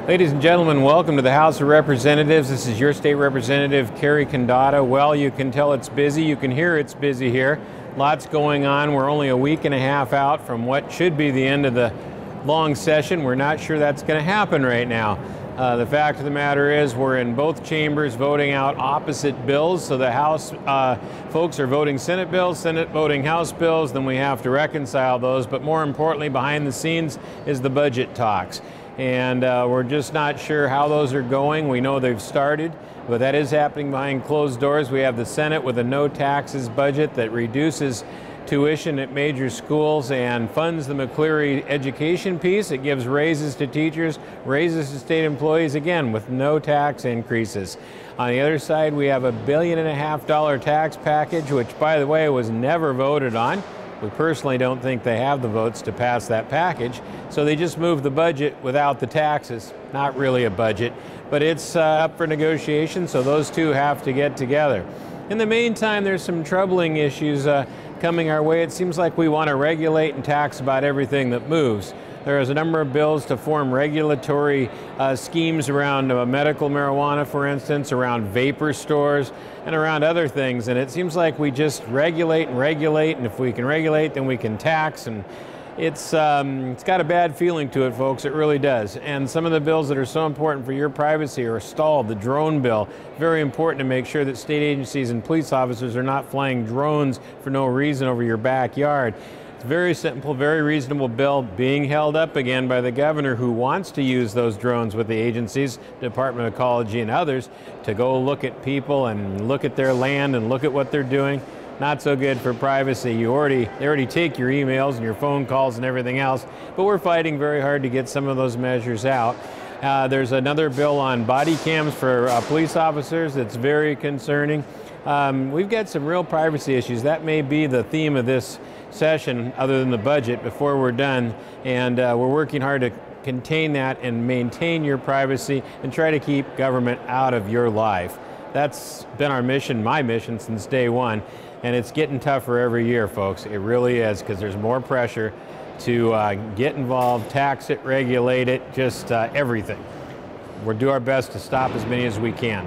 Ladies and gentlemen, welcome to the House of Representatives. This is your state representative, Cary Condotta. Well, you can tell it's busy. You can hear it's busy here. Lots going on. We're only a week and a half out from what should be the end of the long session. We're not sure that's going to happen right now. The fact of the matter is we're in both chambers voting out opposite bills. So the House folks are voting Senate bills, Senate voting House bills. Then we have to reconcile those. But more importantly, behind the scenes is the budget talks. And we're just not sure how those are going. We know they've started, but that is happening behind closed doors. We have the Senate with a no taxes budget that reduces tuition at major schools and funds the McCleary education piece. It gives raises to teachers, raises to state employees, again, with no tax increases. On the other side, we have $1.5 billion tax package, which, by the way, was never voted on. We personally don't think they have the votes to pass that package, so they just moved the budget without the taxes. Not really a budget, but it's up for negotiation, so those two have to get together. In the meantime, there's some troubling issues coming our way. It seems like we want to regulate and tax about everything that moves. There is a number of bills to form regulatory schemes around medical marijuana, for instance, around vapor stores, and around other things. And it seems like we just regulate, and if we can regulate, then we can tax. And it's got a bad feeling to it, folks. It really does. And some of the bills that are so important for your privacy are stalled. The drone bill, very important to make sure that state agencies and police officers are not flying drones for no reason over your backyard. It's a very simple, very reasonable bill being held up again by the governor, who wants to use those drones with the agencies, Department of Ecology and others, to go look at people and look at their land and look at what they're doing. Not so good for privacy. They already take your emails and your phone calls and everything else, but we're fighting very hard to get some of those measures out. There's another bill on body cams for police officers that's very concerning. We've got some real privacy issues. That may be the theme of this session, other than the budget, before we're done. And we're working hard to contain that and maintain your privacy and try to keep government out of your life. That's been our mission, my mission, since day one. And it's getting tougher every year, folks. It really is, because there's more pressure to get involved, tax it, regulate it, just everything. We'll do our best to stop as many as we can.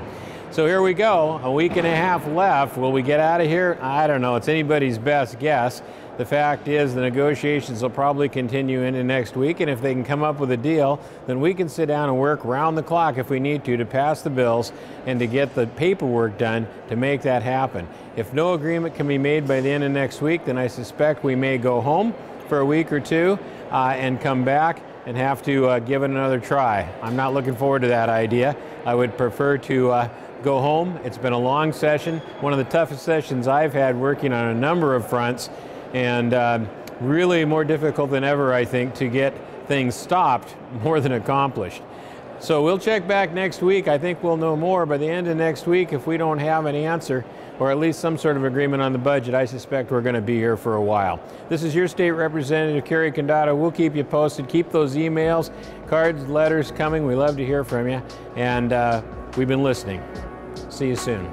So here we go, a week and a half left. Will we get out of here? I don't know. It's anybody's best guess. The fact is the negotiations will probably continue into next week, and if they can come up with a deal, then we can sit down and work round the clock if we need to pass the bills and to get the paperwork done to make that happen. If no agreement can be made by the end of next week, then I suspect we may go home for a week or two and come back and have to give it another try. I'm not looking forward to that idea. I would prefer to go home. It's been a long session, one of the toughest sessions I've had, working on a number of fronts, and really more difficult than ever, I think, to get things stopped more than accomplished. So we'll check back next week. I think we'll know more by the end of next week. If we don't have an answer, or at least some sort of agreement on the budget, I suspect we're going to be here for a while. This is your state representative, Cary Condotta. We'll keep you posted. Keep those emails, cards, letters coming. We love to hear from you. And we've been listening. See you soon.